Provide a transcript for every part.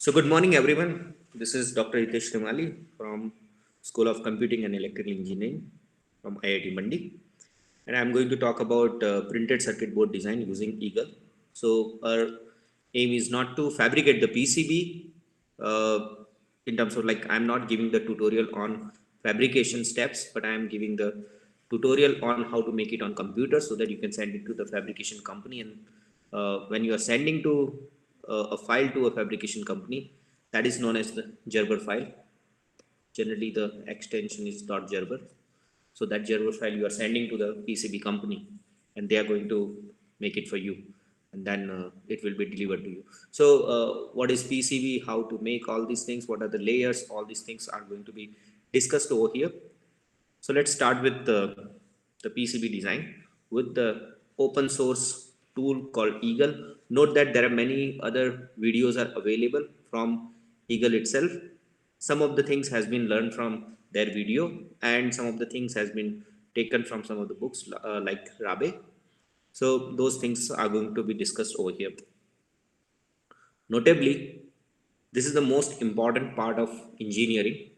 So good morning, everyone. This is Dr. Hitesh Rimali from School of Computing and Electrical Engineering from IIT Mandi, and I'm going to talk about printed circuit board design using Eagle. So our aim is not to fabricate the PCB in terms of, like, I'm not giving the tutorial on fabrication steps, but I am giving the tutorial on how to make it on computer so that you can send it to the fabrication company. And when you are sending to a file to a fabrication company, that is known as the Gerber file. Generally the extension is .gerber. So that Gerber file you are sending to the PCB company, and they are going to make it for you, and then it will be delivered to you. So what is PCB, how to make all these things, what are the layers, all these things are going to be discussed over here. So let's start with the PCB design with the open source tool called Eagle. Note that there are many other videos are available from Eagle itself. Some of the things has been learned from their video, and some of the things has been taken from some of the books like Rabe. So those things are going to be discussed over here. Notably, this is the most important part of engineering,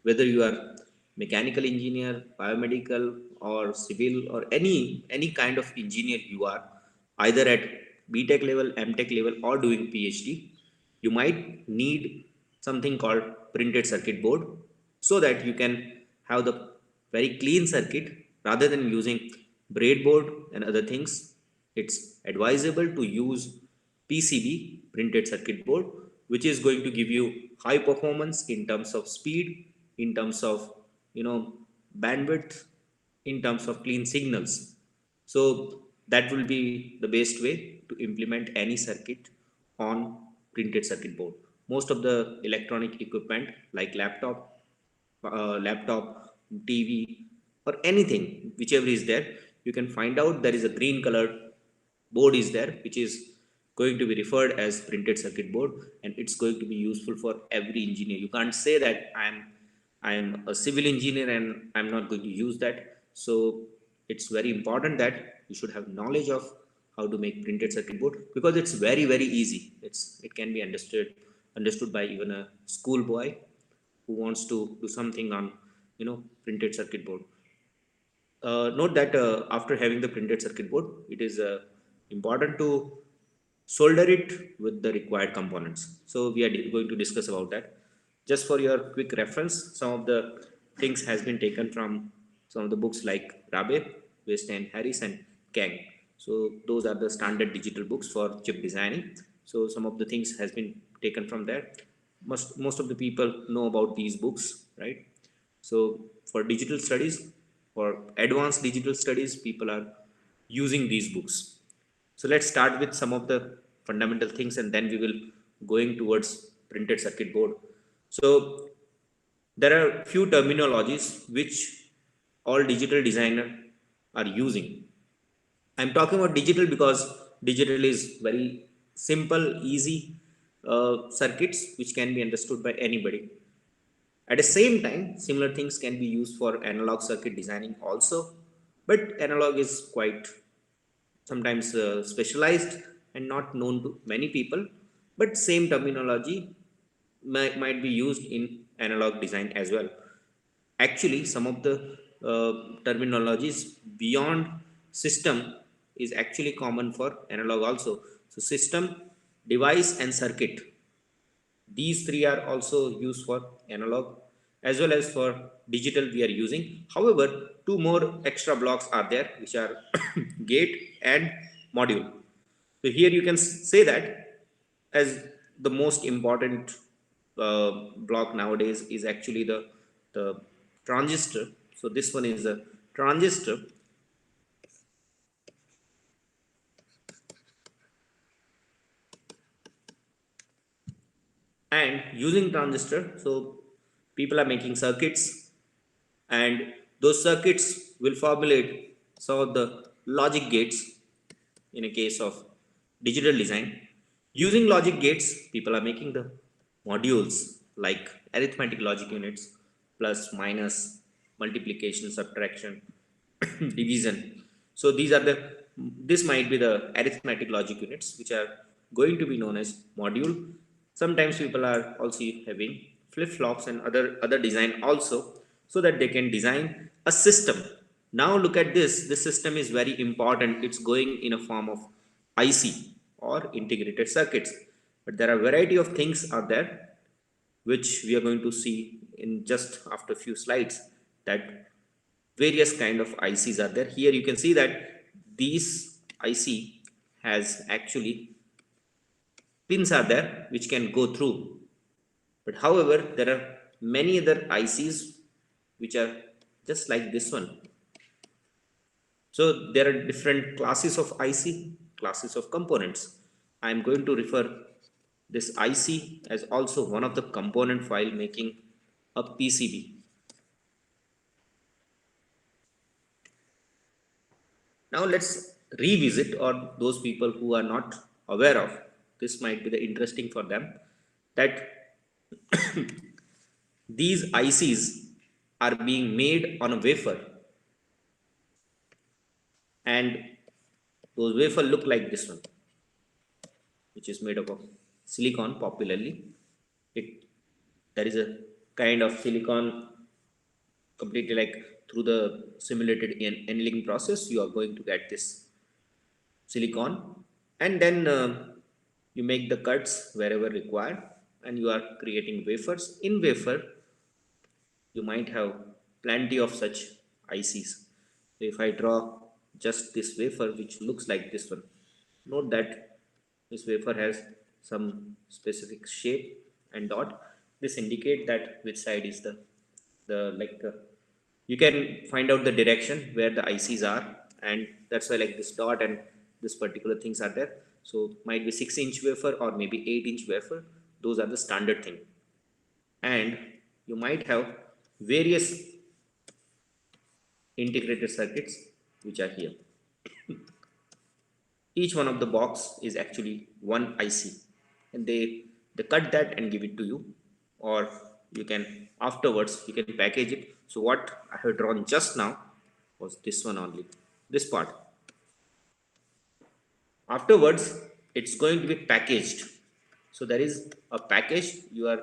whether you are mechanical engineer, biomedical, or civil, or any kind of engineer you are, either at BTech level, MTech level, or doing PhD. You might need something called printed circuit board so that you can have the very clean circuit rather than using breadboard and other things. It's advisable to use PCB, printed circuit board, which is going to give you high performance in terms of speed, in terms of bandwidth, in terms of clean signals. So that will be the best way to implement any circuit on printed circuit board. Most of the electronic equipment like laptop, TV, or anything, whichever is there, you can find out there is a green colored board is there, which is going to be referred as printed circuit board, and it's going to be useful for every engineer. You can't say that I'm a civil engineer and I'm not going to use that. So it's very important that you should have knowledge of how to make printed circuit board, because it's very easy. It can be understood by even a schoolboy who wants to do something on printed circuit board. Note that after having the printed circuit board, it is important to solder it with the required components. So we are going to discuss about that. Just for your quick reference, some of the things has been taken from some of the books like Rabe, Weston Harris, and Kang. So those are the standard digital books for chip designing. So some of the things has been taken from there. Most of the people know about these books, right? So for digital studies, for advanced digital studies, people are using these books. So let's start with some of the fundamental things, and then we will going towards printed circuit board. So there are few terminologies which all digital designer are using. I'm talking about digital because digital is very simple, easy circuits which can be understood by anybody. At the same time, similar things can be used for analog circuit designing also, but analog is quite sometimes specialized and not known to many people, but same terminology might be used in analog design as well. Actually, some of the terminologies beyond system is actually common for analog also. So system, device, and circuit, these three are also used for analog as well as for digital we are using. However, two more extra blocks are there, which are gate and module. So here you can say that as the most important block nowadays is actually the transistor. So this one is a transistor, and using transistor, so people are making circuits, and those circuits will formulate some of the logic gates in a case of digital design. Using logic gates, people are making the modules like arithmetic logic units, plus, minus, multiplication, subtraction, division. So these are the this might be the arithmetic logic units which are going to be known as module. Sometimes people are also having flip-flops and other design also, so that they can design a system. Now look at this. This system is very important. It's going in a form of IC or integrated circuits, but there are variety of things are there which we are going to see in just after few slides, that various kind of ICs are there. Here you can see that these IC has actually pins are there which can go through. But however, there are many other ICs which are just like this one. So there are different classes of IC, classes of components. I am going to refer this IC as also one of the component file making a PCB. Now let's revisit, or those people who are not aware of, this might be the interesting for them, that these ICs are being made on a wafer, and those wafer look like this one, which is made up of silicon popularly. It There is a kind of silicon completely like through the simulated annealing process. You are going to get this silicon, and then you make the cuts wherever required, and you are creating wafers. In wafer you might have plenty of such ICs. If I draw just this wafer which looks like this one, note that this wafer has some specific shape and dot. This indicate that which side is the you can find out the direction where the ICs are, and that's why like this dot and this particular things are there. So might be 6-inch wafer or maybe 8-inch wafer. Those are the standard thing. And you might have various integrated circuits which are here. Each one of the box is actually one IC, and they cut that and give it to you, or you can afterwards you can package it. So what I have drawn just now was this one only, this part. Afterwards it's going to be packaged. So there is a package. You are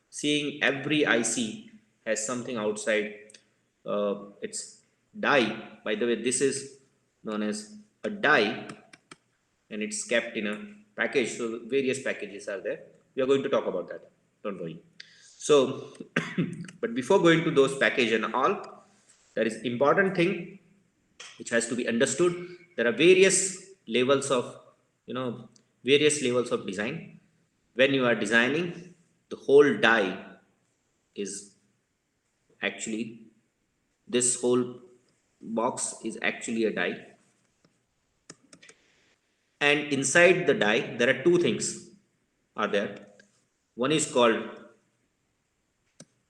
seeing every IC has something outside. It's die. By the way, this is known as a die, and it's kept in a package. So various packages are there. We are going to talk about that, don't worry. So but before going to those package and all, there is important thing which has to be understood. There are various levels of, you know, various levels of design. When you are designing, the whole die is actually, this whole box is actually a die, and inside the die there are two things are there. One is called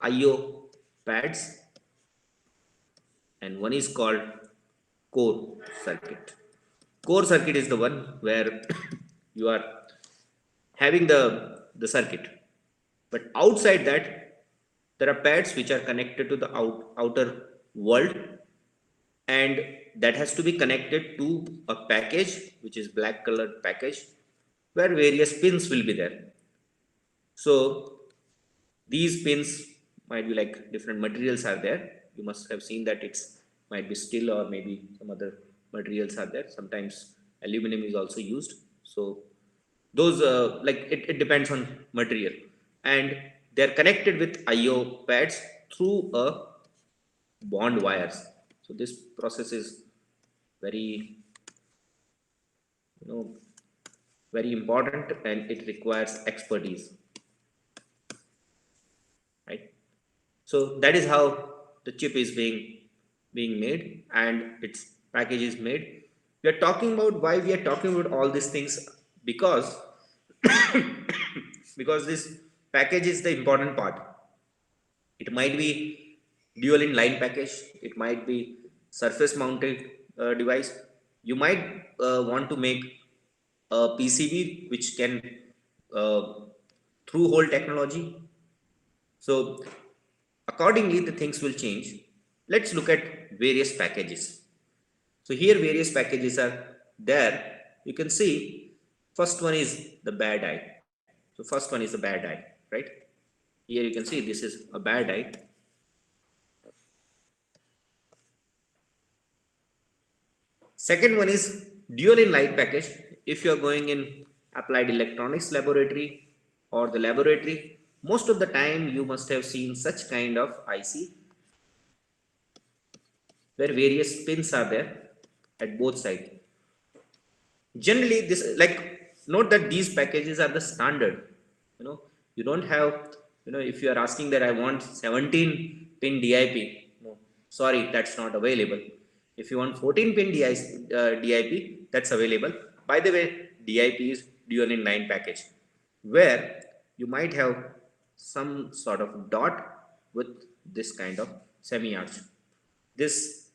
IO pads, and one is called core circuit. Core circuit is the one where you are having the circuit, but outside that there are pads which are connected to the outer world, and that has to be connected to a package which is black colored package, where various pins will be there. So these pins might be like different materials are there. You must have seen that it's might be steel or maybe some other materials are there. Sometimes aluminum is also used. So those like it depends on material, and they're connected with IO pads through a bond wires. So this process is very, you know, very important, and it requires expertise, right? So that is how the chip is being made, and its package is made. We are talking about why we are talking about all these things, because because this package is the important part. It might be dual in line package. It might be surface mounted device. You might want to make a PCB which can uh, through hole technology. So accordingly, the things will change. Let's look at various packages. So here various packages are there. You can see first one is the bad eye. So first one is a bare die, right? Here you can see this is a bare die. Second one is dual in light package. If you are going in applied electronics laboratory or the laboratory, most of the time you must have seen such kind of IC where various pins are there at both sides. Generally, this like note that these packages are the standard. You don't have, if you are asking that I want 17 pin DIP, no, sorry, that's not available. If you want 14 pin DIP, that's available. By the way, DIP is dual in line package, where you might have some sort of dot with this kind of semi arch. This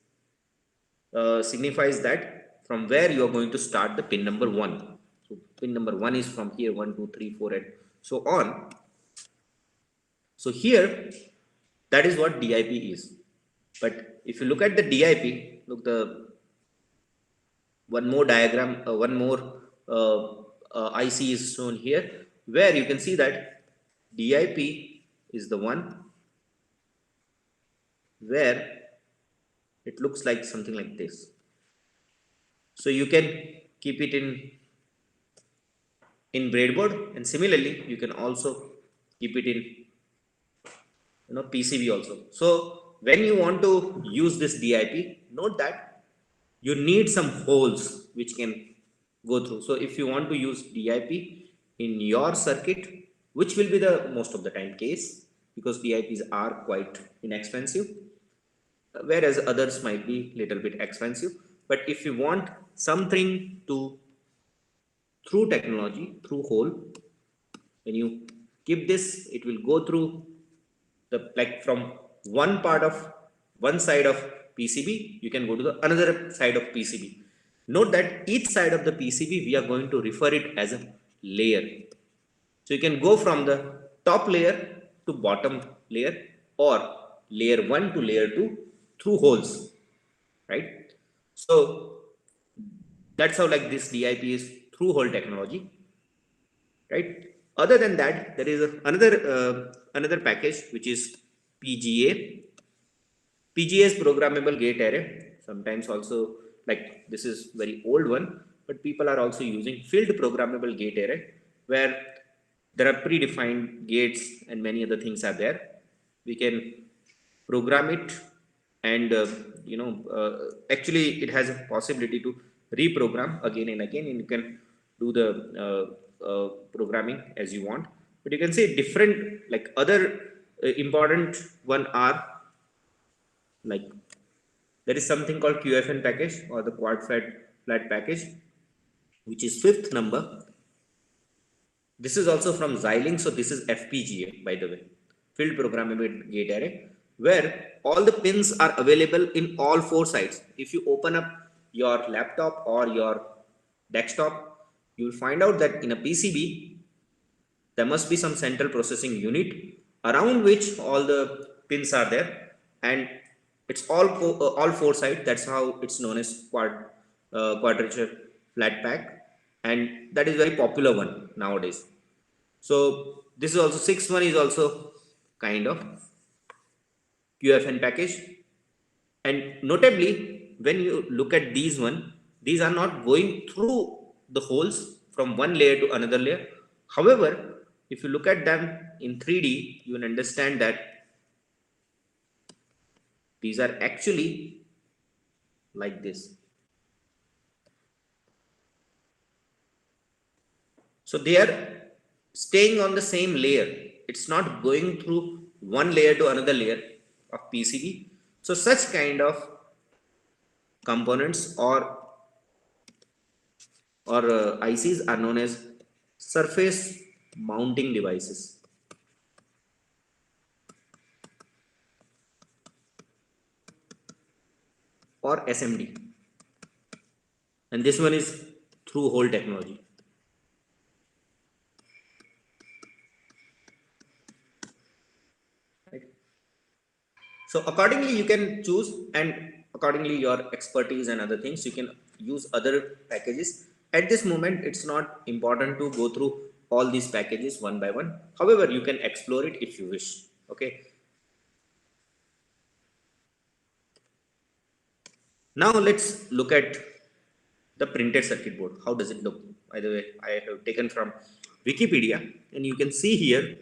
signifies that from where you are going to start the pin number 1. So pin number 1 is from here, 1, 2, 3, 4, and so on. So here, that is what DIP is. But if you look at the DIP, look, the one more diagram, one more IC is shown here, where you can see that DIP is the one where it looks like something like this. So you can keep it in breadboard, and similarly you can also keep it in PCB also. So when you want to use this DIP, note that you need some holes which can go through. So if you want to use DIP in your circuit, which will be the most of the time case, because DIPs are quite inexpensive, whereas others might be little bit expensive. But if you want something to through technology, through hole, when you keep this, it will go through the, like, from one part of one side of PCB, you can go to the another side of PCB. Note that each side of the PCB, we are going to refer it as a layer. So you can go from the top layer to bottom layer, or layer 1 to layer 2 through holes, right? So that's how, like, this DIP is through hole technology, right? Other than that, there is another package which is PGA. PGA is programmable gate array. Sometimes also, like, this is very old one, but people are also using field programmable gate array, where there are predefined gates and many other things are there. We can program it, and actually it has a possibility to reprogram again and again, and you can do the programming as you want. But you can say different, like, other important one are, like, there is something called QFN package, or the quad flat package, which is fifth number. This is also from Xilinx, so this is FPGA, by the way, field programmable gate array, where all the pins are available in all four sides. If you open up your laptop or your desktop, you will find out that in a PCB, there must be some central processing unit around which all the pins are there, and it's all four sides. That's how it's known as quadrature flat pack, and that is very popular one nowadays. So this is also sixth one is also kind of QFN package. And notably, when you look at these one, these are not going through the holes from one layer to another layer. However, if you look at them in 3D, you will understand that these are actually like this. So they are staying on the same layer. It's not going through one layer to another layer of PCB. So such kind of components or ICs are known as surface mounting devices, or SMD, and this one is through hole technology. Right. So accordingly you can choose, and accordingly your expertise and other things, you can use other packages. At this moment, it's not important to go through all these packages one by one. However, you can explore it if you wish. Okay. Now let's look at the printed circuit board. How does it look? By the way, I have taken from Wikipedia, and you can see here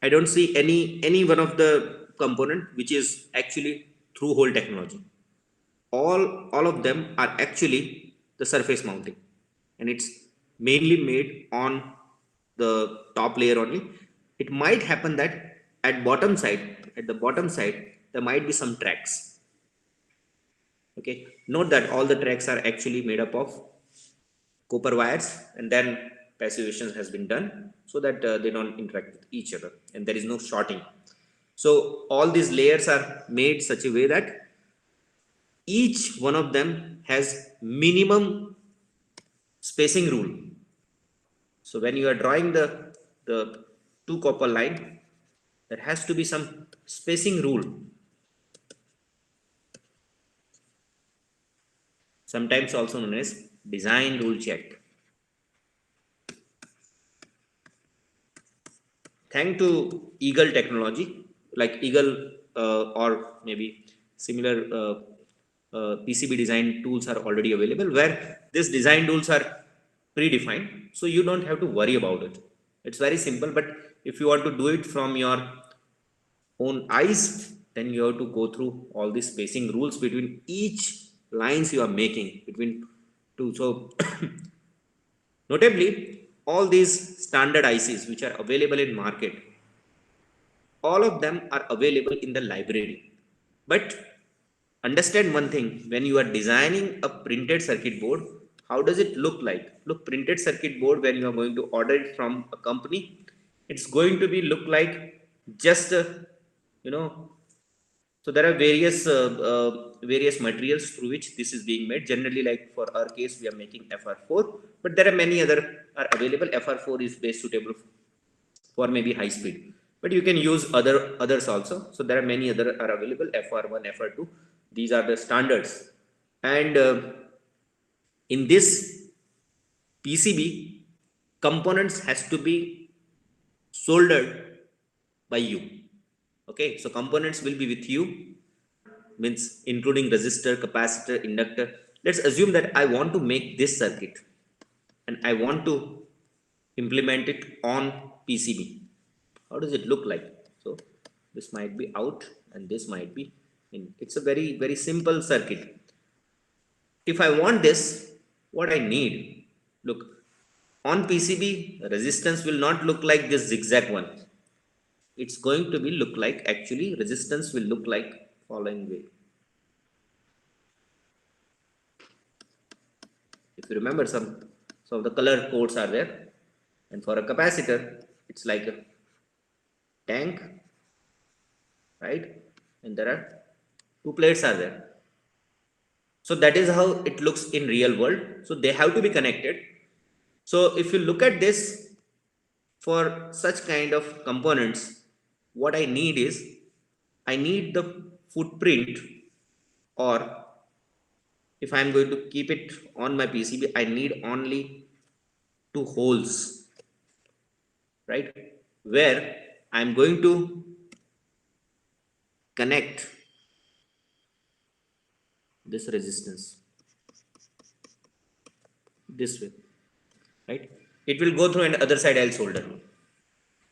I don't see any one of the component which is actually through hole technology. All of them are actually the surface mounting, and it's mainly made on the top layer only. It might happen that at the bottom side there might be some tracks. Okay, note that all the tracks are actually made up of copper wires, and then passivation has been done so that they don't interact with each other and there is no shorting. So all these layers are made such a way that each one of them has minimum spacing rule. So when you are drawing the two copper line, there has to be some spacing rule, sometimes also known as design rule check. Thanks to Eagle technology, like Eagle or maybe similar PCB design tools are already available, where these design tools are predefined, so you don't have to worry about it. It's very simple, but if you want to do it from your own eyes, then you have to go through all these spacing rules between each lines you are making between two. So notably, all these standard ICs which are available in market, all of them are available in the library. But understand one thing, when you are designing a printed circuit board, how does it look like? Look, printed circuit board, when you are going to order it from a company, it's going to be look like just you know so there are various materials through which this is being made. Generally, like for our case, we are making FR4, but there are many other are available. FR4 is best suitable for maybe high speed, but you can use others also. So there are many other are available. FR1, FR2. These are the standards, and in this PCB, components has to be soldered by you. Okay, so components will be with you, means including resistor, capacitor, inductor. Let's assume that I want to make this circuit and I want to implement it on PCB. How does it look like? So this might be out and this might be in. It's a very simple circuit. If I want this, what I need, look, on PCB, resistance will not look like this zigzag one. It's going to be look like, actually resistance will look like following way. If you remember, some of the color codes are there, and for a capacitor it's like a tank, right? And there are two plates are there. So that is how it looks in real world. So they have to be connected. So if you look at this, for such kind of components, what I need is, I need the footprint, or if I'm going to keep it on my PCB, I need only two holes, right? Where I'm going to connect this resistance this way, right? It will go through and other side I'll solder.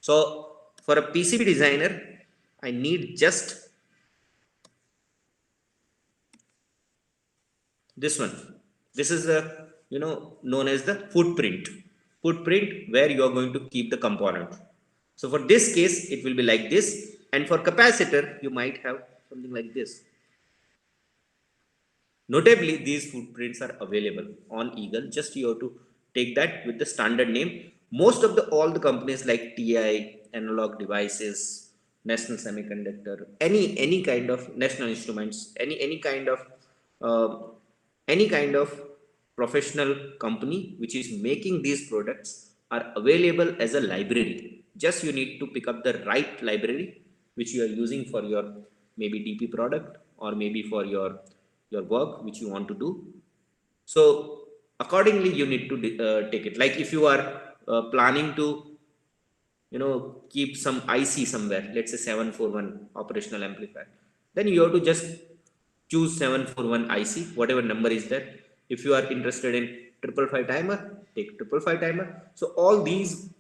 So for a PCB designer, I need just this one. This is the, known as the footprint where you are going to keep the component. So for this case, it will be like this, and for capacitor, you might have something like this. Notably, these footprints are available on Eagle. Just you have to take that with the standard name. Most of all the companies like TI, Analog Devices, National Semiconductor, any kind of National Instruments, uh, any kind of professional company which is making these products are available as a library. Just you need to pick up the right library which you are using for your maybe DP product, or maybe for your work which you want to do. So accordingly you need to take it. Like if you are planning to keep some IC somewhere, let's say 741 operational amplifier, then you have to just choose 741 IC, whatever number is there. If you are interested in 555 timer, take 555 timer. So all these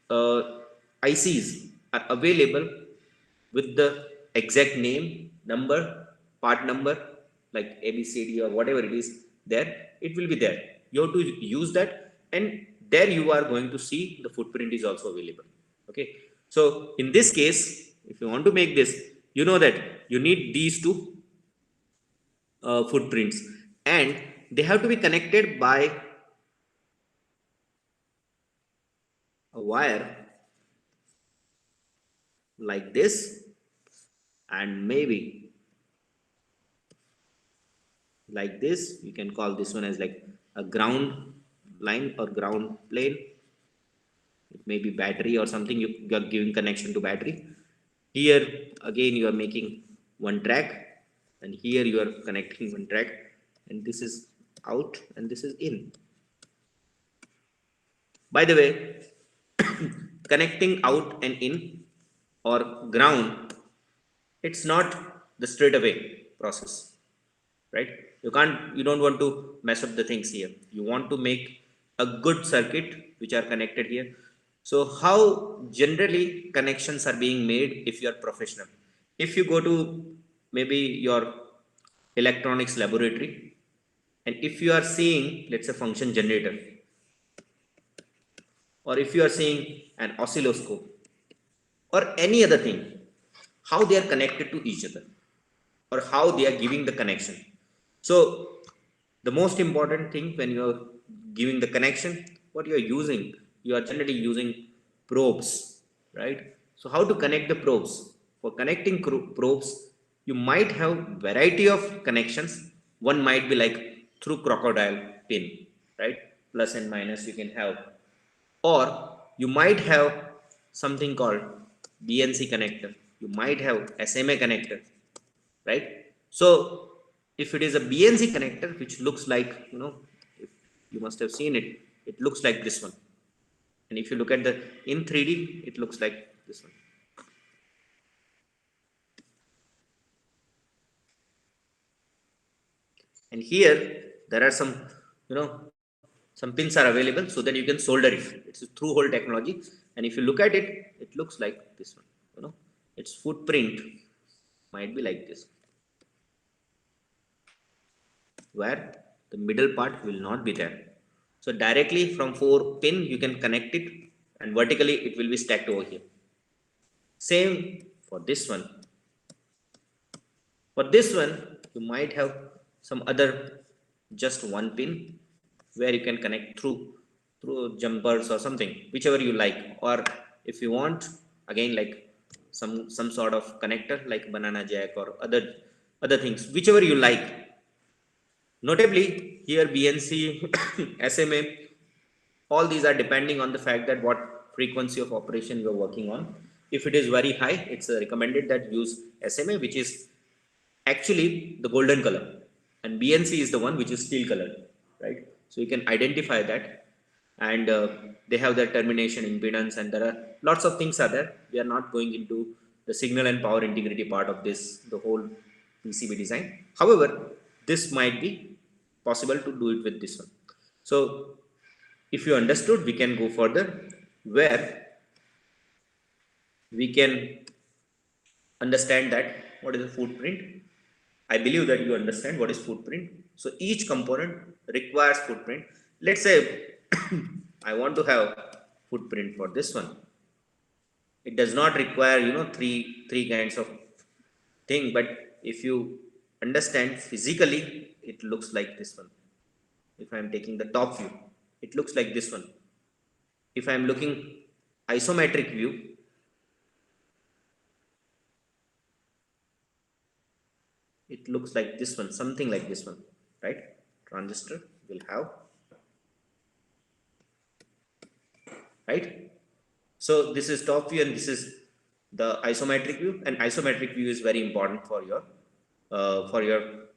uh, ICs are available with the exact name, number, part number, like ABCD or whatever it is there, it will be there. You have to use that, and there you are going to see the footprint is also available. Okay. So in this case, if you want to make this, you know that you need these two footprints, and they have to be connected by a wire like this, and maybe like this. You can call this one as like a ground line or ground plane. It may be battery or something. You are giving connection to battery. Here again you are making one track, and here you are connecting one track, and this is out and this is in. By the way, connecting out and in or ground, it's not the straight away process, right? You don't want to mess up the things here. You want to make a good circuit which are connected here. So how generally connections are being made if you are professional? If you go to maybe your electronics laboratory, and if you are seeing, let's say, function generator, or if you are seeing an oscilloscope or any other thing, how they are connected to each other or how they are giving the connection. So the most important thing when you are giving the connection, what you are using, you are generally using probes, right? So how to connect the probes? For connecting probes, you might have variety of connections. One might be like through crocodile pin, right? Plus and minus you can have, or you might have something called BNC connector, you might have SMA connector, right? So if it is a BNC connector, which looks like, if you must have seen it, it looks like this one. And if you look at the in 3D, it looks like this one. And here there are some, some pins are available so that you can solder it. It's a through hole technology. And if you look at it, it looks like this one. Its footprint might be like this, where the middle part will not be there. So directly from 4 pin, you can connect it, and vertically it will be stacked over here. Same for this one. For this one, you might have some other just one pin where you can connect through jumpers or something, whichever you like. Or if you want, again, like some sort of connector like banana jack or other things, whichever you like. Notably, here BNC, SMA, all these are depending on the fact that what frequency of operation you are working on. If it is very high, it's recommended that use SMA, which is actually the golden color, and BNC is the one which is steel color, right? So you can identify that, and they have their termination impedance, and there are lots of things are there. We are not going into the signal and power integrity part of this, the whole PCB design. However, this might be possible to do it with this one. So if you understood, we can go further, where we can understand that what is the footprint. I believe that you understand what is footprint. So each component requires footprint. Let's say I want to have footprint for this one. It does not require, three kinds of thing, but if you understand physically, it looks like this one. If I am taking the top view, it looks like this one. If I am looking isometric view, it looks like this one, something like this one, right? Transistor will have, right? So this is top view and this is the isometric view, and isometric view is very important for your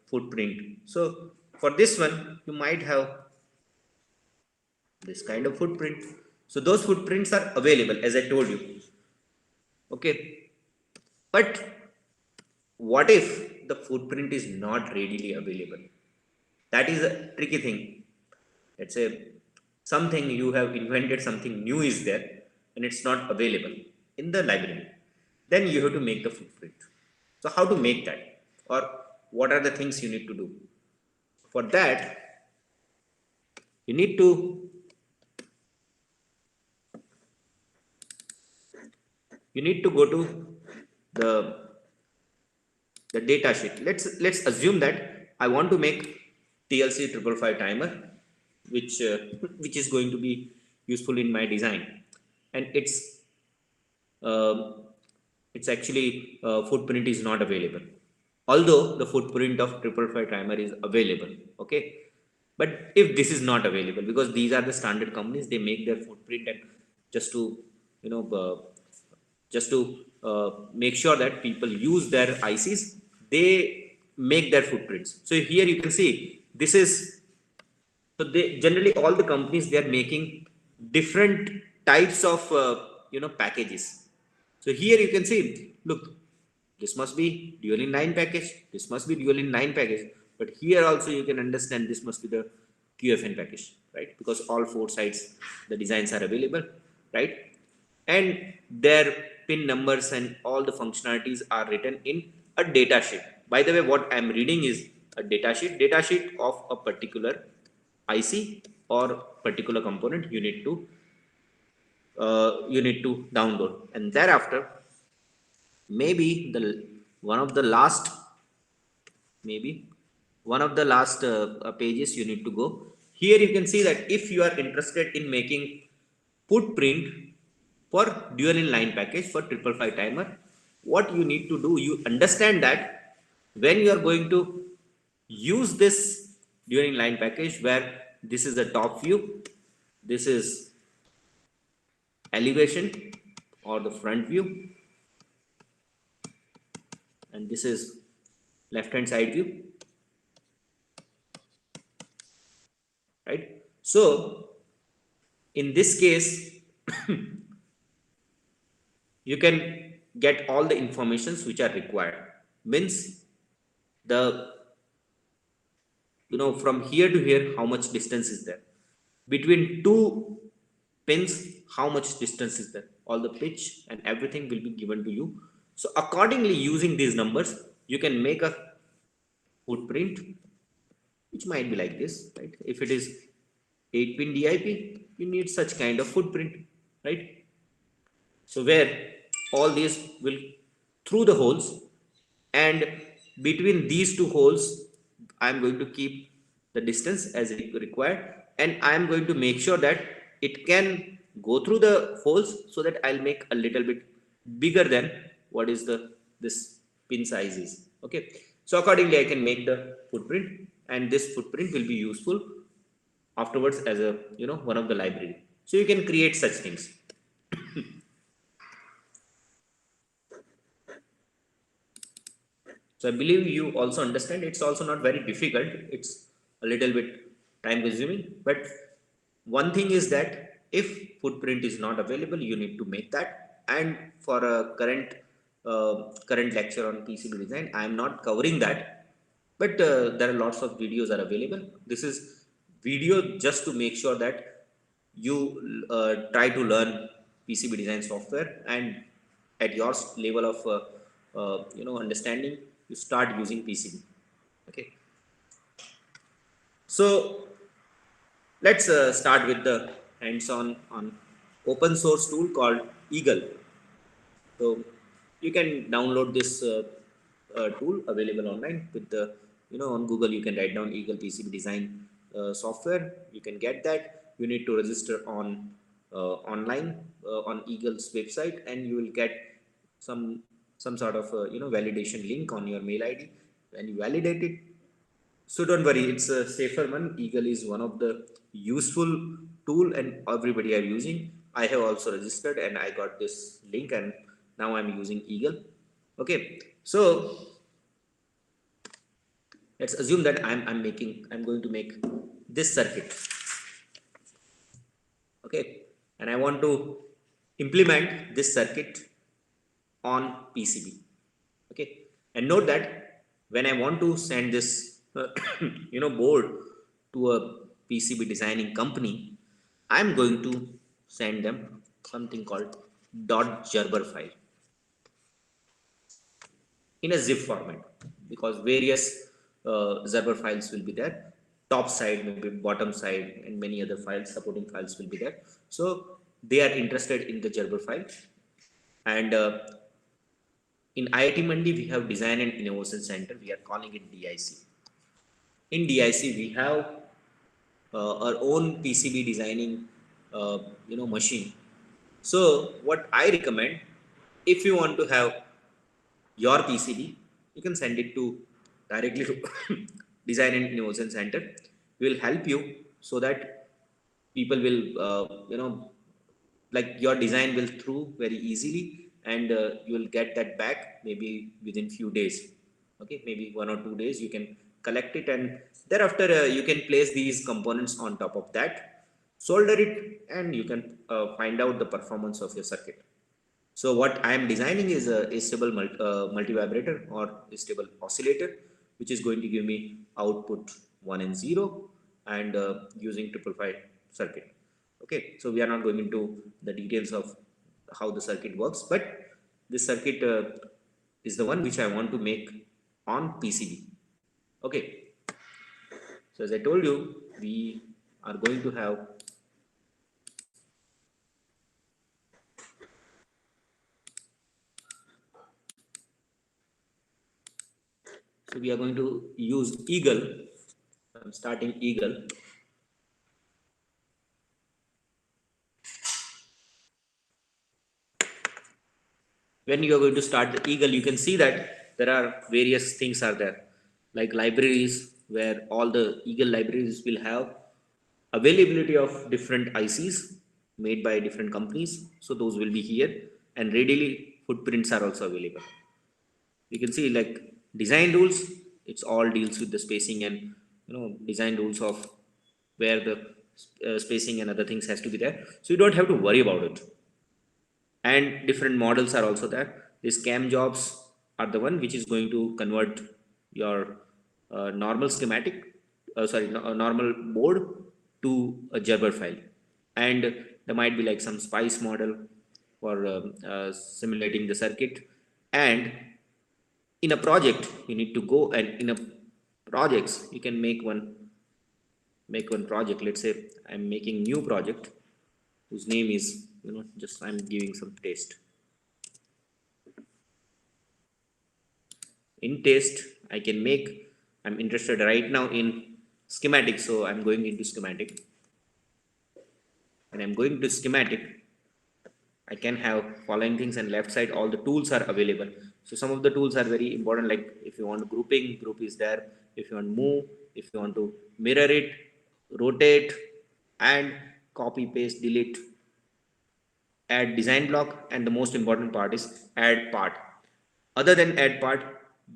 footprint. So for this one, you might have this kind of footprint. So those footprints are available, as I told you. Okay, but what if the footprint is not readily available? That is a tricky thing. Let's say something you have invented, something new is there, and it's not available in the library. Then you have to make the footprint. So how to make that, or what are the things you need to do? For that, you need to go to the data sheet. Let's assume that I want to make TLC 555 timer, which which is going to be useful in my design, and uh, it's actually footprint is not available, although the footprint of 555 timer is available. Okay, but if this is not available, because these are the standard companies, they make their footprint, and just to you know just to make sure that people use their ICs, they make their footprints. So here you can see this is, so they generally, all the companies, they are making different types of packages. So here you can see, look, this must be dual inline package, this must be dual inline package, but here also you can understand this must be the QFN package, right? Because all four sides the designs are available, right? And their pin numbers and all the functionalities are written in a data sheet. By the way, what I'm reading is a data sheet of a particular IC or particular component you need to download, and thereafter maybe the one of the last maybe one of the last pages you need to go. Here you can see that if you are interested in making footprint for dual inline package for 555 timer, what you need to do, you understand that when you are going to use this dual inline package, where this is the top view, this is elevation or the front view, and this is left hand side view, right? So in this case you can get all the informations which are required. Means the from here to here, how much distance is there between two pins, how much distance is there, all the pitch and everything will be given to you. So accordingly, using these numbers, you can make a footprint which might be like this, right? If it is 8 pin DIP, you need such kind of footprint, right? So where all these will through the holes, and between these two holes I'm going to keep the distance as required, and I'm going to make sure that it can go through the holes, so that I'll make a little bit bigger than what is the this pin size is. Okay, so accordingly I can make the footprint, and this footprint will be useful afterwards as a one of the library. So you can create such things. So I believe you also understand. It's also not very difficult. It's a little bit time consuming. But one thing is that if footprint is not available, you need to make that. And for a current lecture on PCB design, I am not covering that. But there are lots of videos are available. This is video just to make sure that you try to learn PCB design software, and at your level of understanding, you start using PCB. Okay, so let's start with the hands-on on open source tool called Eagle. So you can download this tool available online with the on Google. You can write down Eagle PCB design software. You can get that. You need to register on online on Eagle's website, and you will get some sort of validation link on your mail ID, and you validate it. So don't worry, it's a safer one. Eagle is one of the useful tool, and everybody are using. I have also registered and I got this link, and now I'm using Eagle. Okay, so let's assume that I'm going to make this circuit. Okay, and I want to implement this circuit on PCB. Okay, and note that when I want to send this board to a PCB designing company, I'm going to send them something called .gerber file in a zip format, because various Gerber files will be there. Top side, maybe bottom side, and many other files, supporting files will be there. So they are interested in the Gerber file. And in IIT Mandi, we have Design and Innovation Center. We are calling it DIC. In DIC, we have our own PCB designing, machine. So what I recommend, if you want to have your PCB, you can send it to directly to Design and Innovation Center. We will help you so that people will, like your design will through very easily, and you will get that back maybe within few days. Okay, maybe 1 or 2 days you can collect it, and thereafter you can place these components on top of that, solder it, and you can find out the performance of your circuit. So what I am designing is a stable multi-vibrator or a stable oscillator, which is going to give me output 1 and 0, and using 555 circuit. Okay, so we are not going into the details of how the circuit works, but this circuit is the one which I want to make on PCB. Okay, so as I told you, we are going to have so we are going to use Eagle. I'm starting Eagle. When you are going to start the Eagle, you can see that there are various things are there, like libraries, where all the Eagle libraries will have availability of different ICs made by different companies. So those will be here, and readily footprints are also available. You can see like design rules, it's all deals with the spacing and design rules of where the spacing and other things has to be there. So you don't have to worry about it, and different models are also there. These cam jobs are the one which is going to convert your normal schematic, a normal board to a Gerber file, and there might be like some spice model for simulating the circuit. And in a project you need to go, and in a projects you can make one project. Let's say I'm making new project whose name is, just I'm giving some test. In test, I can make, I'm interested right now in schematic. So I'm going into schematic, and I'm going to schematic. I can have following things, and left side, all the tools are available. So some of the tools are very important. Like if you want grouping, group is there. If you want move, if you want to mirror it, rotate, and copy, paste, delete, add design block, and the most important part is add part. Other than add part,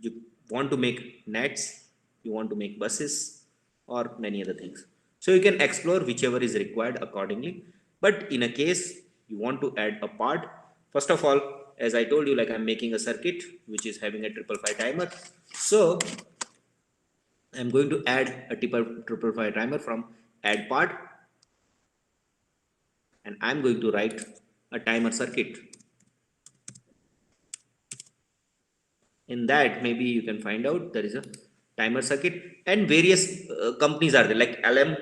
you want to make nets, you want to make buses, or many other things. So you can explore whichever is required accordingly. But in a case you want to add a part, first of all, as I told you, like I'm making a circuit which is having a 555 timer. So I'm going to add a 555 timer from add part, and I'm going to write a timer circuit. In that, maybe you can find out there is a timer circuit, and various companies are there, like LM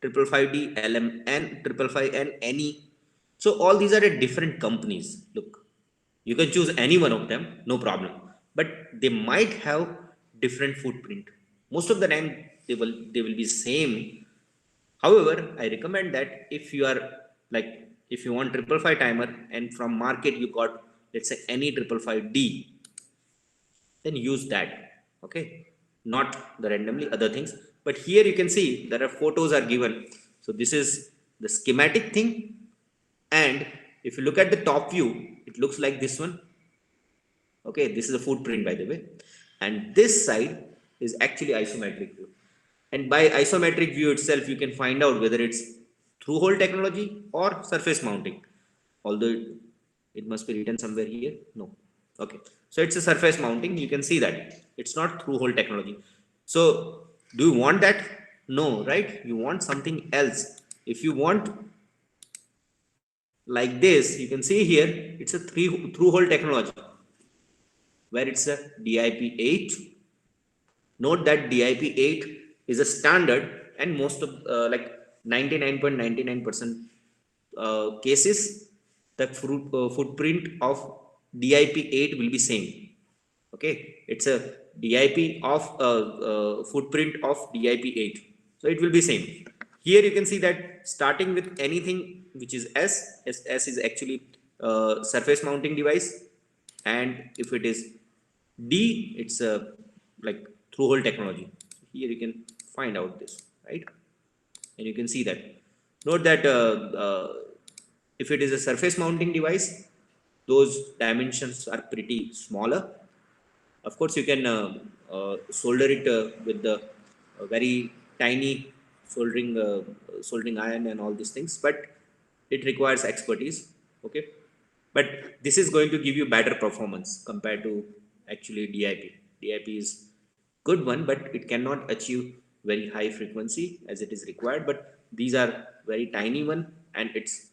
555D, LMN 555N, any. So all these are at different companies. Look, you can choose any one of them, no problem, but they might have different footprint. Most of the time they will be same. However, I recommend that if you are like, if you want 555 timer and from market you got, let's say, any 555D, then use that. Okay, not the randomly other things. But here you can see there are photos are given. So this is the schematic thing, and if you look at the top view, it looks like this one. Okay, this is a footprint, by the way, and this side is actually isometric view. And by isometric view itself, you can find out whether it's through hole technology or surface mounting, although it must be written somewhere here. No. Okay, so it's a surface mounting. You can see that it's not through hole technology. So do you want that? No, right? You want something else. If you want like this, you can see here it's a through hole technology where it's a DIP8. Note that DIP8 is a standard, and most of like 99.99% cases, the footprint of DIP8 will be same. Okay, it's a DIP of footprint of DIP8, so it will be same. Here you can see that starting with anything which is S is actually surface mounting device, and if it is D, it's a like through hole technology. Here you can find out this, right? And you can see that. Note that if it is a surface mounting device, those dimensions are pretty smaller. Of course, you can solder it with the very tiny soldering iron and all these things, but it requires expertise. Okay, but this is going to give you better performance compared to actually DIP. DIP is good one, but it cannot achieve very high frequency as it is required. But these are very tiny one, and it's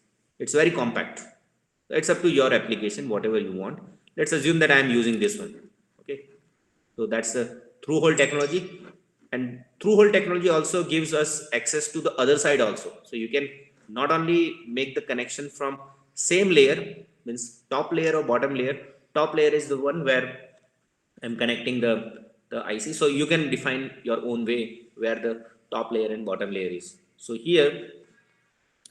very compact. It's up to your application, whatever you want. Let's assume that I am using this one. Okay, so that's the through hole technology, and through hole technology also gives us access to the other side also. So you can not only make the connection from same layer, means top layer or bottom layer. Top layer is the one where I'm connecting the IC. So you can define your own way where the top layer and bottom layer is. So here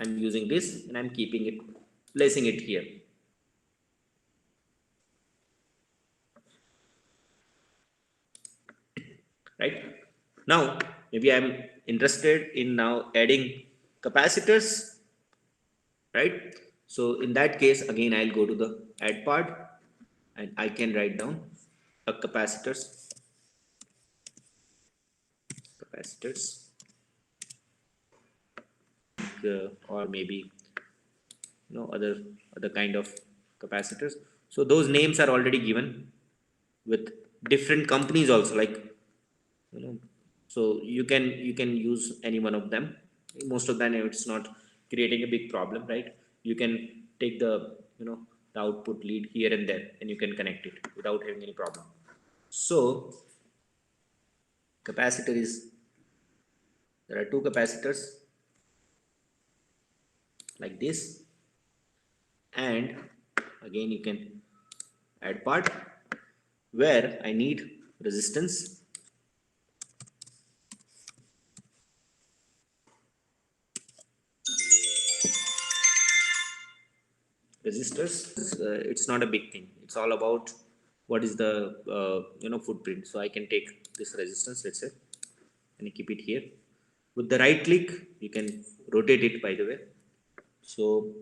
I'm using this and I'm keeping it, placing it here. Right now, maybe I'm interested in now adding capacitors, right? So in that case, again, I'll go to the add part and I can write down a capacitors, or maybe other kind of capacitors. So those names are already given with different companies also, like so you can use any one of them. Most of them, it's not creating a big problem, right? You can take the output lead here and there, and you can connect it without having any problem. So capacitor is, there are two capacitors like this, and again you can add part where I need resistance. Resistors, it's not a big thing. It's all about what is the footprint. So I can take this resistance, let's say, and keep it here. With the right click, you can rotate it, by the way. So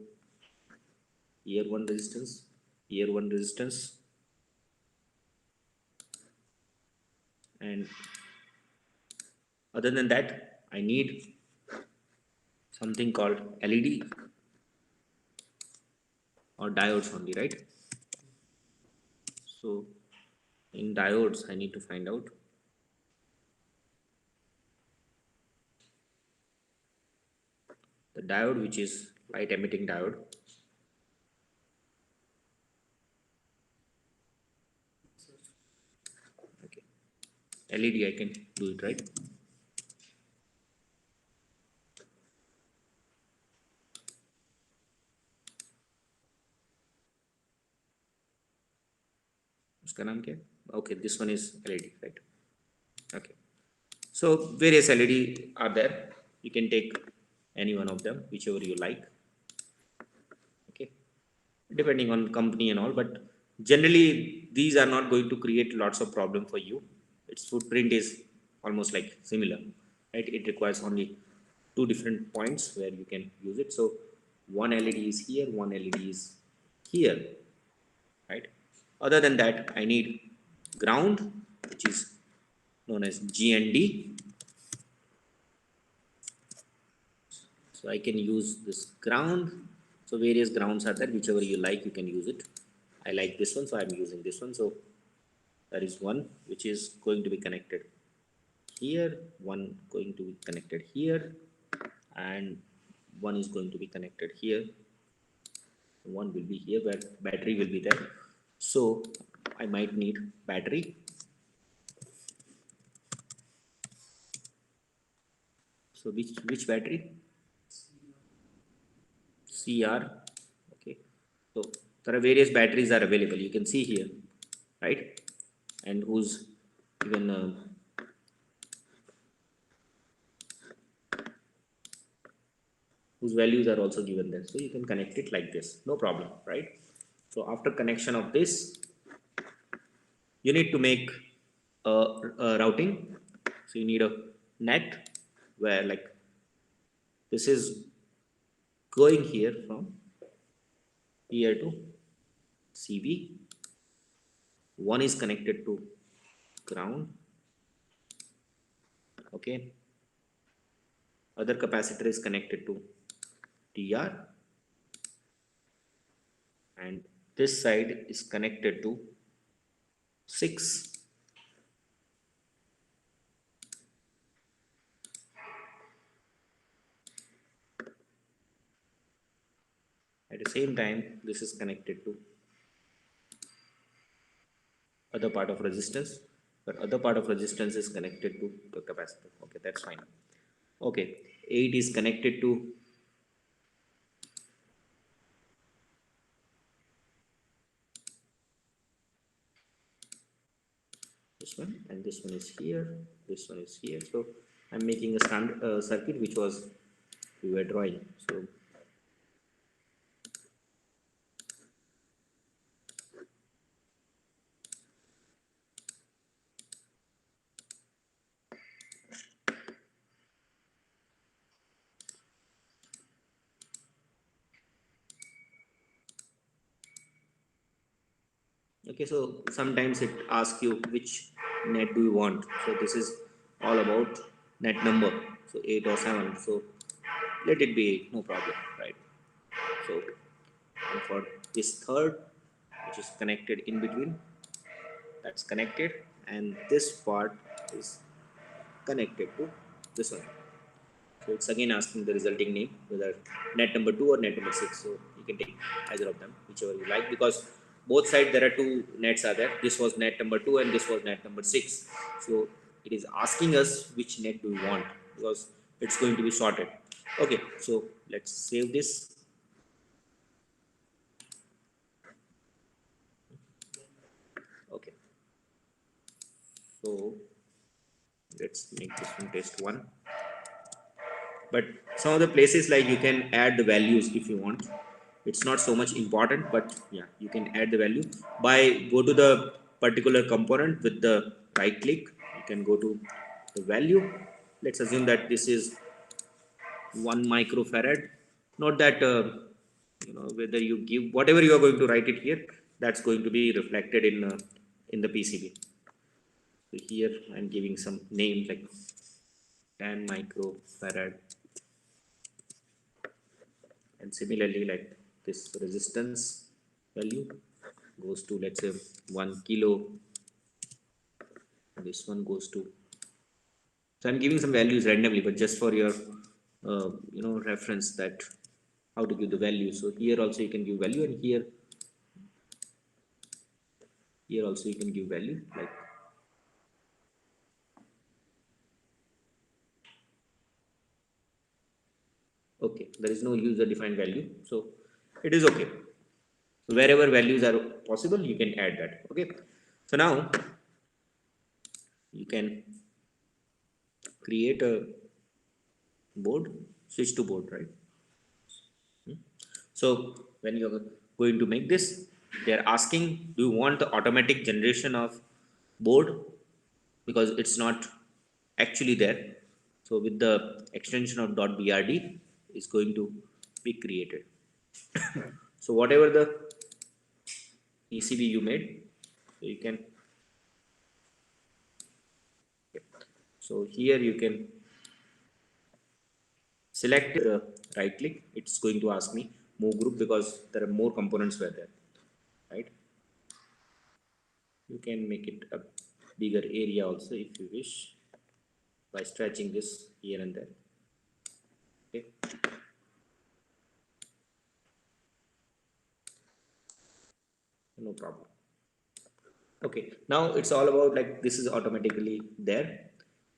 here one resistance, here one resistance, and other than that, I need something called LED or diodes only, right? So in diodes, I need to find out the diode which is light emitting diode. Okay, LED, I can do it, right? उसका नाम क्या? Okay, this one is LED, right? Okay, so various LED are there. You can take any one of them, whichever you like. Okay, depending on company and all, but generally these are not going to create lots of problem for you. Its footprint is almost like similar, right? It requires only two different points where you can use it. So one LED is here, one LED is here, right? Other than that, I need ground, which is known as GND. So I can use this ground. So various grounds are there, whichever you like you can use it. I like this one, so I'm using this one. So there is one which is going to be connected here, one going to be connected here, and one is going to be connected here. One will be here where battery will be there. So I might need battery. So which battery? CR. Okay. So there are various batteries are available. You can see here, right? And who's even whose values are also given there. So you can connect it like this, no problem, right? So after connection of this, you need to make a routing. So you need a net where like this is going here from here to CV. One is connected to ground. Okay. Other capacitor is connected to TR, and this side is connected to 6. At the same time, this is connected to other part of resistance, but other part of resistance is connected to the capacitor. Okay, that's fine. Okay, 8 is connected to this one, and this one is here, this one is here. So I'm making a standard circuit which was we were drawing. So okay, so sometimes it asks you which net do you want. So this is all about net number, so 8 or 7. So let it be 8, no problem, right? So and for this third, which is connected in between, that's connected, and this part is connected to this one. So it's again asking the resulting name, whether net number 2 or net number 6. So you can take either of them, whichever you like, because both sides there are two nets are there. This was net number 2 and this was net number 6. So it is asking us which net do we want, because it's going to be sorted. Okay, so let's save this. Okay, so let's make this one test 1. But some of the places like you can add the values if you want. It's not so much important, but yeah, you can add the value by go to the particular component with the right click. You can go to the value. Let's assume that this is 1 microfarad. Not that whether you give whatever you are going to write it here, that's going to be reflected in the PCB. So here I'm giving some name like 10 microfarad, and similarly like this resistance value goes to, let's say, 1 kilo. This one goes to, so I'm giving some values randomly, but just for your reference that how to give the value. So here also you can give value, and here also you can give value like, okay, there is no user defined value, so it is okay. So wherever values are possible you can add that. Okay, so now you can create a board, switch to board, right? So when you're going to make this, they're asking, do you want the automatic generation of board, because it's not actually there. So with the extension of .brd is going to be created. So whatever the PCB you made, so you can, so here you can select right click, it's going to ask me move group because there are more components were there, right? You can make it a bigger area also if you wish by stretching this here and there. Okay, no problem. Okay, now it's all about like this is automatically there.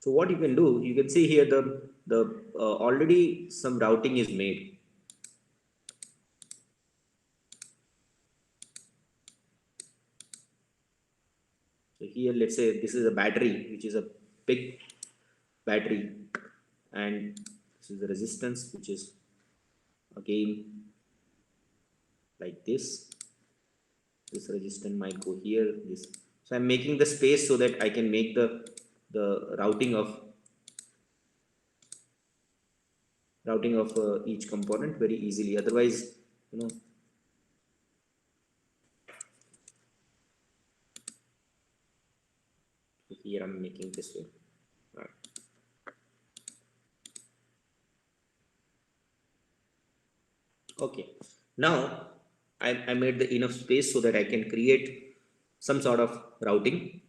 So what you can do, you can see here the already some routing is made. So here let's say this is a battery which is a big battery, and this is the resistance which is again like this resistance might go here, this. So I'm making the space so that I can make the routing of each component very easily, otherwise, you know, here I'm making this way. Right. Okay, now I made the enough space so that I can create some sort of routing.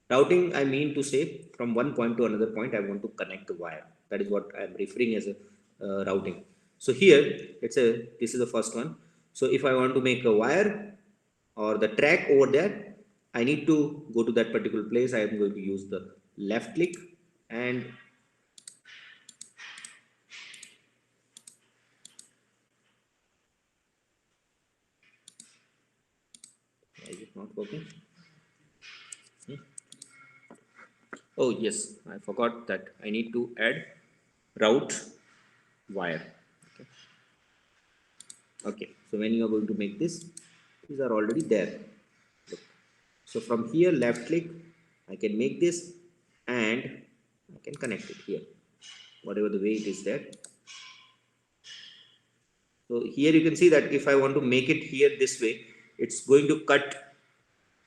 Routing, I mean to say from one point to another point, I want to connect the wire. That is what I'm referring as a routing. So here, let's say this is the first one. So if I want to make a wire or the track over there, I need to go to that particular place. I am going to use the left click, and is it not working? Hmm. Oh yes, I forgot that I need to add route wire. Okay. Okay, so when you are going to make this, these are already there. Look. So from here, left click, I can make this and I can connect it here, whatever the way it is there. So here you can see that if I want to make it here this way, it's going to cut,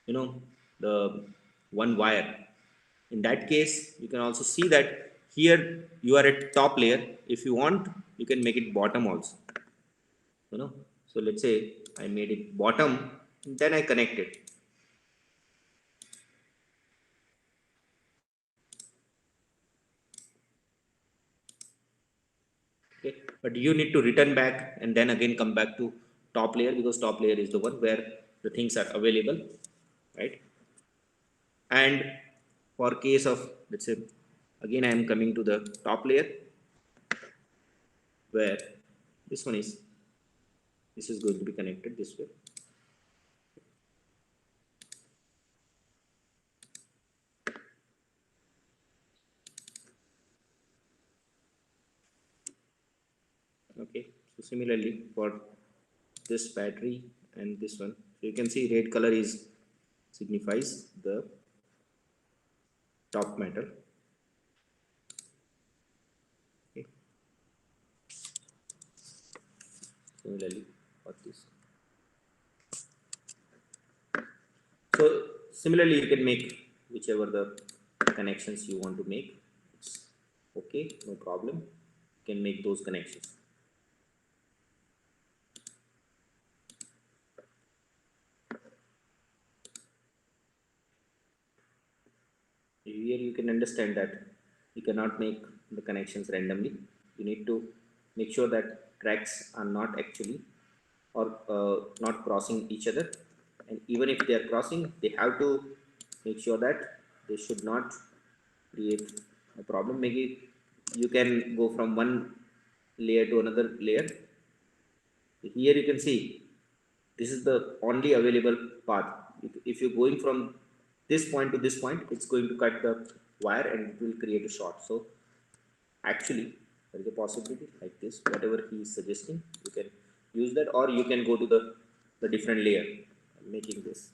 you know, the one wire. In that case, you can also see that here you are at top layer. If you want, you can make it bottom also, you know. So let's say I made it bottom, then I connect it. Okay, but you need to return back and then again come back to top layer, because top layer is the one where the things are available, right? And for case of, let's say, again I am coming to the top layer where this one is, this is going to be connected this way. Okay, so similarly for this battery and this one, so you can see red color is signifies the top metal. Okay, similarly for this. So similarly you can make whichever the connections you want to make. It's okay, no problem, you can make those connections. Here you can understand that you cannot make the connections randomly. You need to make sure that tracks are not actually or not crossing each other, and even if they are crossing, they have to make sure that they should not create a problem. Maybe you can go from one layer to another layer. Here you can see this is the only available path. If you're going from this point to this point, it's going to cut the wire and it will create a short. So actually there is a possibility like this, whatever he is suggesting, you can use that, or you can go to the different layer making this.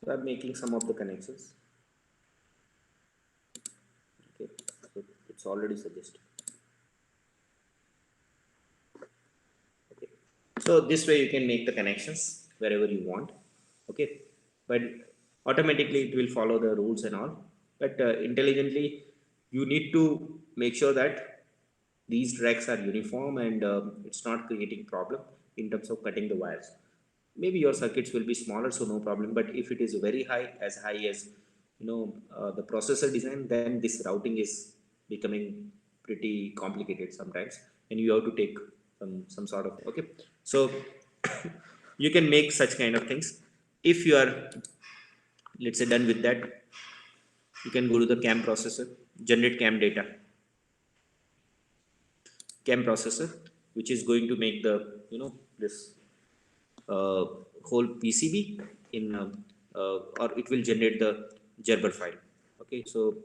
So I'm making some of the connections. Okay, so it's already suggested. Okay, so this way you can make the connections wherever you want. Okay, but automatically it will follow the rules and all. But intelligently, you need to make sure that these tracks are uniform and it's not creating problem in terms of cutting the wires. Maybe your circuits will be smaller, so no problem. But if it is very high, as high as the processor design, then this routing is becoming pretty complicated sometimes, and you have to take some sort of. Okay, so you can make such kind of things. If you are, let's say, done with that, you can go to the cam processor, generate cam data, cam processor, which is going to make the this uh, whole PCB in or it will generate the Gerber file. Okay, so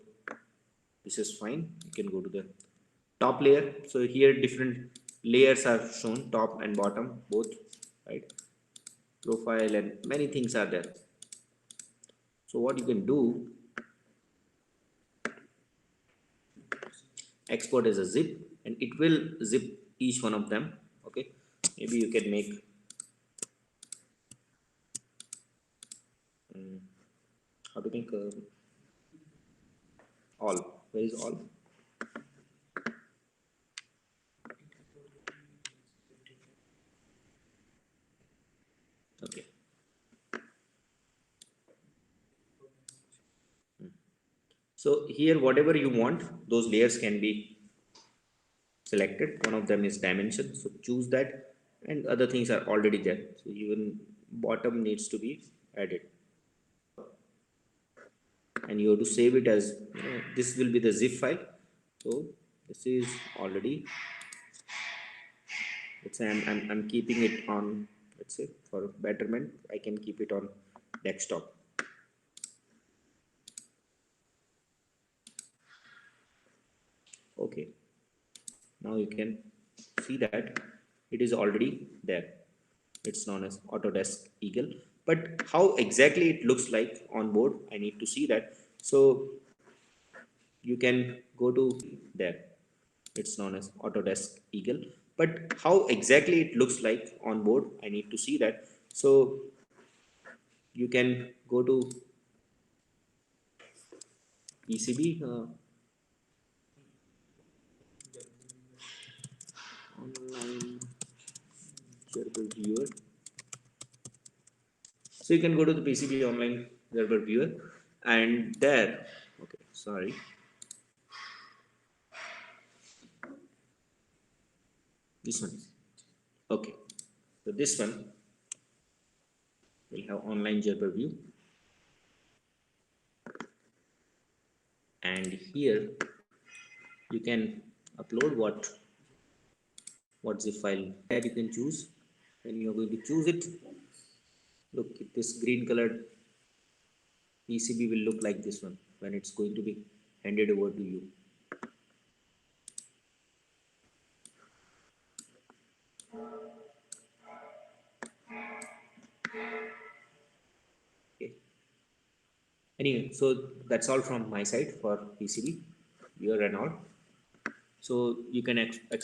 this is fine. You can go to the top layer. So here different layers are shown, top and bottom both, right? Profile and many things are there. So what you can do, export as a zip, and it will zip each one of them. Okay, maybe you can make how to make all. Where is all? Okay. So here, whatever you want, those layers can be selected. One of them is dimension. So choose that, and other things are already there. So even bottom needs to be added, and you have to save it as this will be the zip file. So this is already. Let's say I'm keeping it on. Let's say for betterment, I can keep it on desktop. Okay. Now you can see that it is already there. It's known as Autodesk Eagle. But how exactly it looks like on board, I need to see that. So you can go to there. It's known as Autodesk Eagle. But how exactly it looks like on board, I need to see that. So you can go to PCB online server viewer. So you can go to the PCB online server viewer, and there, okay, sorry, this one. Okay, so this one will have online server view, and here you can upload what zip file that you can choose. When you are going to choose it, look, this green colored PCB will look like this one when it's going to be handed over to you. Okay. Anyway, so that's all from my side for PCB viewer and all. So you can explore